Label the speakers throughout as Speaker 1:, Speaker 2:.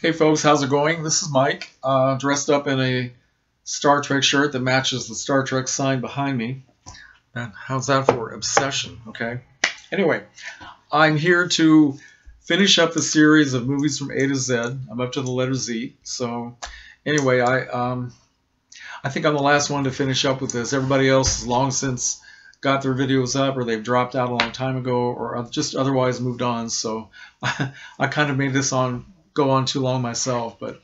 Speaker 1: Hey folks, how's it going? This is Mike, dressed up in a Star Trek shirt that matches the Star Trek sign behind me. And how's that for obsession? Okay. Anyway, I'm here to finish up the series of movies from A to Z. I'm up to the letter Z. So, anyway, I think I'm the last one to finish up with this. Everybody else has long since got their videos up, or they've dropped out a long time ago, or just otherwise moved on. So, I kind of made this go on too long myself, but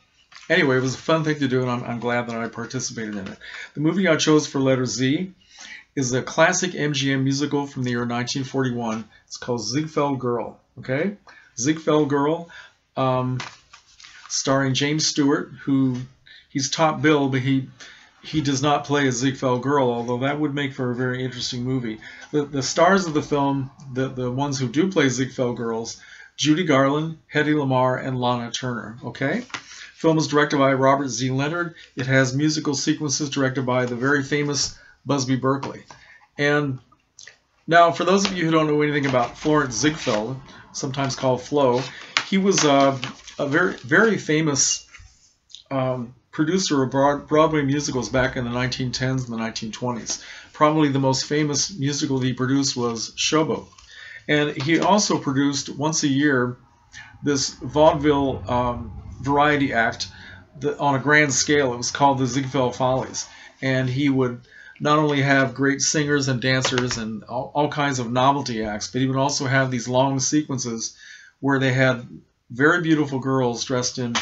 Speaker 1: anyway, it was a fun thing to do, and I'm glad that I participated in it. The movie I chose for letter Z is a classic MGM musical from the year 1941. It's called Ziegfeld Girl. Okay, Ziegfeld Girl, starring James Stewart, who he's top bill, but he does not play a Ziegfeld Girl, although that would make for a very interesting movie. The stars of the film, the ones who do play Ziegfeld Girls: Judy Garland, Hedy Lamarr, and Lana Turner. Okay? Film is directed by Robert Z. Leonard. It has musical sequences directed by the very famous Busby Berkeley. And now, for those of you who don't know anything about Florence Ziegfeld, sometimes called Flo, he was a very, very famous producer of Broadway musicals back in the 1910s and the 1920s. Probably the most famous musical that he produced was Showboat. And he also produced once a year this vaudeville variety act on a grand scale. It was called the Ziegfeld Follies. And he would not only have great singers and dancers and all kinds of novelty acts, but he would also have these long sequences where they had very beautiful girls dressed in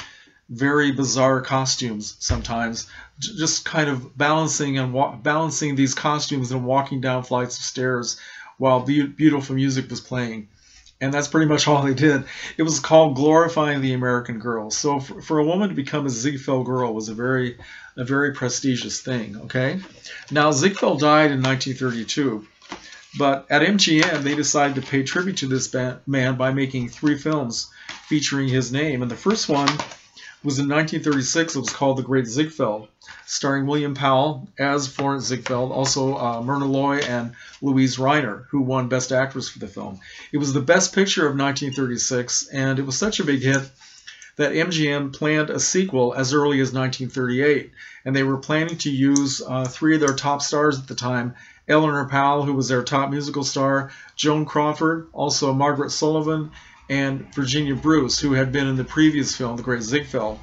Speaker 1: very bizarre costumes sometimes, just kind of balancing these costumes and walking down flights of stairs while beautiful music was playing. And that's pretty much all they did. It was called Glorifying the American Girl. So for a woman to become a Ziegfeld Girl was a very prestigious thing, okay? Now, Ziegfeld died in 1932, but at MGM, they decided to pay tribute to this man by making 3 films featuring his name. And the first one was in 1936. It was called The Great Ziegfeld, starring William Powell as Florence Ziegfeld, also Myrna Loy and Louise Reiner, who won Best Actress for the film. It was the best picture of 1936, and it was such a big hit that MGM planned a sequel as early as 1938, and they were planning to use 3 of their top stars at the time: Eleanor Powell, who was their top musical star, Joan Crawford, also Margaret Sullivan, and Virginia Bruce, who had been in the previous film, The Great Ziegfeld.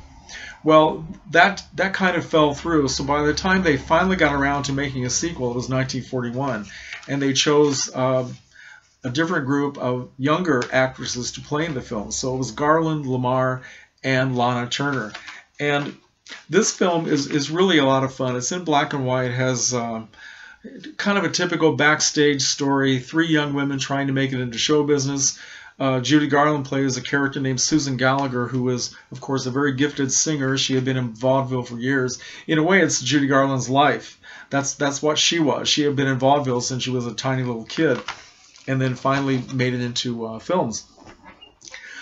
Speaker 1: Well, that kind of fell through, so by the time they finally got around to making a sequel, it was 1941, and they chose a different group of younger actresses to play in the film. So it was Garland, Lamarr, and Lana Turner. And this film is really a lot of fun. It's in black and white. It has kind of a typical backstage story, 3 young women trying to make it into show business. Judy Garland plays a character named Susan Gallagher, who is, of course, a very gifted singer. She had been in vaudeville for years. In a way, it's Judy Garland's life. That's what she was. She had been in vaudeville since she was a tiny little kid, and then finally made it into films.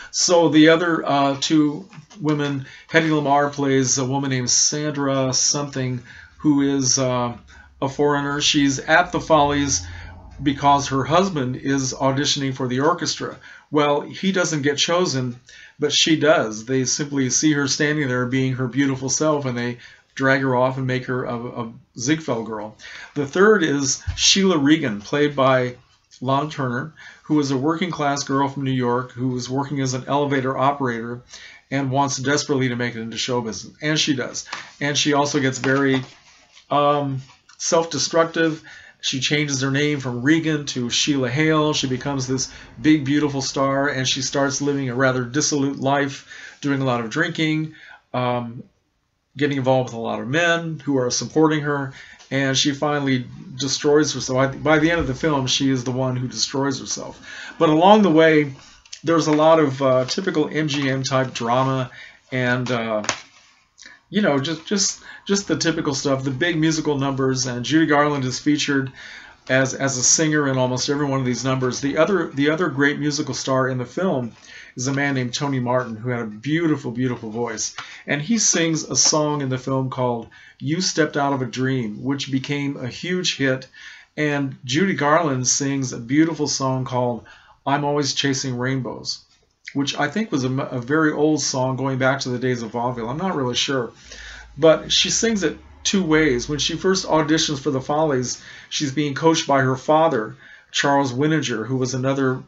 Speaker 1: So the other 2 women, Hedy Lamarr plays a woman named Sandra something, who is a foreigner. She's at the Follies because her husband is auditioning for the orchestra. Well, he doesn't get chosen, but she does. They simply see her standing there being her beautiful self, and they drag her off and make her a Ziegfeld Girl. The third is Sheila Regan, played by Lana Turner, who is a working class girl from New York who is working as an elevator operator and wants desperately to make it into show business. And she does. And she also gets very self-destructive. She changes her name from Regan to Sheila Hale. She becomes this big, beautiful star, and she starts living a rather dissolute life, doing a lot of drinking, getting involved with a lot of men who are supporting her, and she finally destroys herself. By the end of the film, she is the one who destroys herself. But along the way, there's a lot of typical MGM-type drama and you know, just the typical stuff, the big musical numbers, and Judy Garland is featured as a singer in almost every one of these numbers. The other great musical star in the film is a man named Tony Martin, who had a beautiful, beautiful voice, and he sings a song in the film called "You Stepped Out of a Dream," which became a huge hit. And Judy Garland sings a beautiful song called "I'm Always Chasing Rainbows." which I think was a very old song going back to the days of vaudeville. I'm not really sure. But she sings it two ways. When she first auditions for the Follies, she's being coached by her father, Charles Winninger, who was another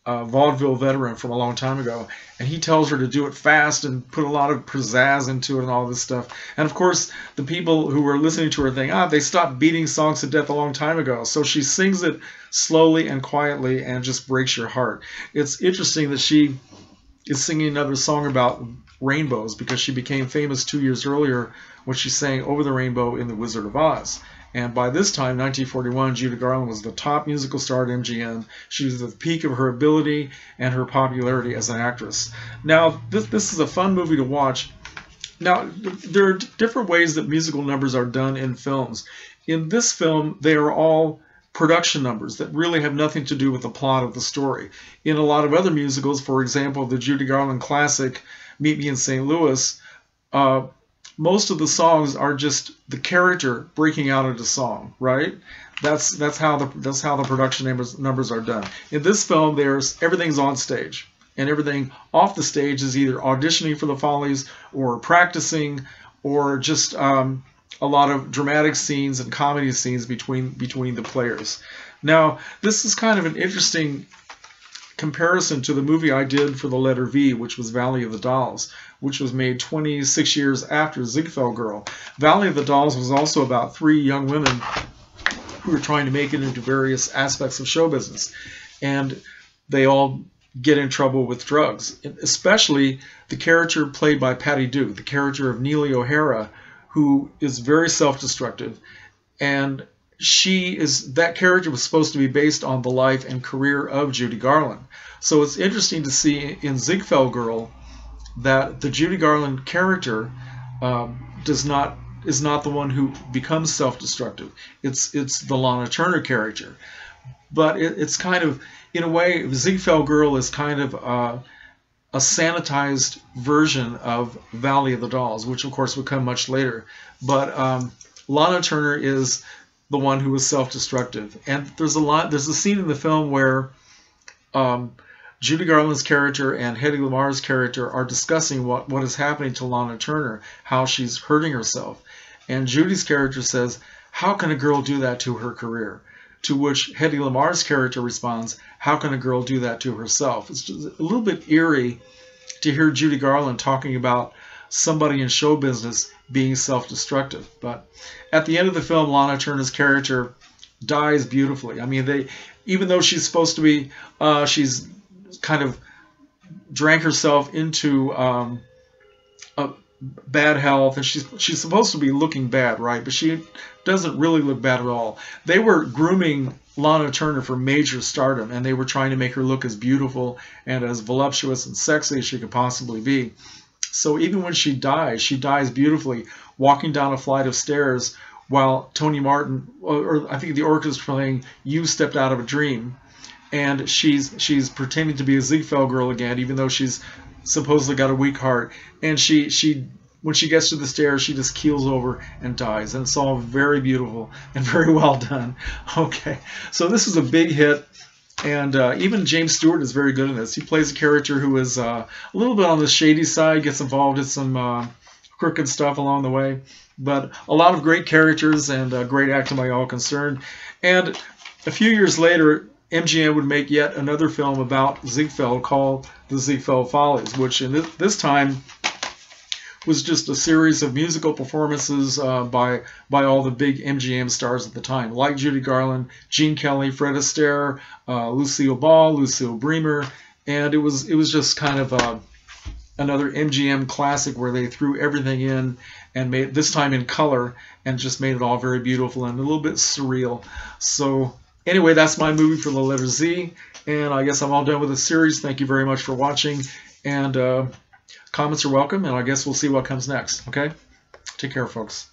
Speaker 1: vaudeville veteran from a long time ago. And he tells her to do it fast and put a lot of pizzazz into it and all this stuff. And of course, the people who were listening to her think, they stopped beating songs to death a long time ago. So she sings it slowly and quietly and just breaks your heart. It's interesting that she is singing another song about rainbows because she became famous 2 years earlier when she sang Over the Rainbow in The Wizard of Oz. And by this time, 1941, Judy Garland was the top musical star at MGM. She was at the peak of her ability and her popularity as an actress. Now, this is a fun movie to watch. Now, there are different ways that musical numbers are done in films. In this film, they are all production numbers that really have nothing to do with the plot of the story. In a lot of other musicals, for example, the Judy Garland classic, Meet Me in St. Louis, most of the songs are just the character breaking out into song, right? That's how the production numbers are done. In this film, everything's on stage, and everything off the stage is either auditioning for the Follies or practicing, or just a lot of dramatic scenes and comedy scenes between the players. Now, this is kind of an interesting comparison to the movie I did for the letter V, which was Valley of the Dolls, which was made 26 years after Ziegfeld Girl. Valley of the Dolls was also about three young women who were trying to make it into various aspects of show business, and they all get in trouble with drugs, especially the character played by Patty Duke, the character of Neely O'Hara, who is very self-destructive, and that character was supposed to be based on the life and career of Judy Garland. So it's interesting to see in Ziegfeld Girl that the Judy Garland character is not the one who becomes self-destructive. It's the Lana Turner character. But it's kind of, in a way, Ziegfeld Girl is kind of a sanitized version of Valley of the Dolls, which of course would come much later. But Lana Turner is the one who was self-destructive. And there's a scene in the film where Judy Garland's character and Hedy Lamarr's character are discussing what is happening to Lana Turner, how she's hurting herself. And Judy's character says, "How can a girl do that to her career?" To which Hedy Lamarr's character responds, "How can a girl do that to herself?" It's just a little bit eerie to hear Judy Garland talking about somebody in show business being self-destructive. But at the end of the film, Lana Turner's character dies beautifully. I mean, even though she's supposed to be, she's kind of drank herself into bad health, and she's supposed to be looking bad, right? But she doesn't really look bad at all. They were grooming Lana Turner for major stardom, and they were trying to make her look as beautiful and as voluptuous and sexy as she could possibly be. So even when she dies beautifully, walking down a flight of stairs while Tony Martin, or I think the orchestra playing "You Stepped Out of a Dream," and she's pretending to be a Ziegfeld Girl again, even though she's supposedly got a weak heart. And when she gets to the stairs, she just keels over and dies. And it's all very beautiful and very well done. Okay, so this is a big hit. And even James Stewart is very good in this. He plays a character who is a little bit on the shady side, gets involved in some crooked stuff along the way. But a lot of great characters and great acting by all concerned. And a few years later, MGM would make yet another film about Ziegfeld called The Ziegfeld Follies, which in this time was just a series of musical performances by all the big MGM stars at the time, like Judy Garland, Gene Kelly, Fred Astaire, Lucille Ball, Lucille Bremer, and it was just kind of another MGM classic where they threw everything in and made, this time in color, and just made it all very beautiful and a little bit surreal. So anyway, that's my movie for the letter Z, and I guess I'm all done with the series. Thank you very much for watching, and comments are welcome, and I guess we'll see what comes next. Okay? Take care, folks.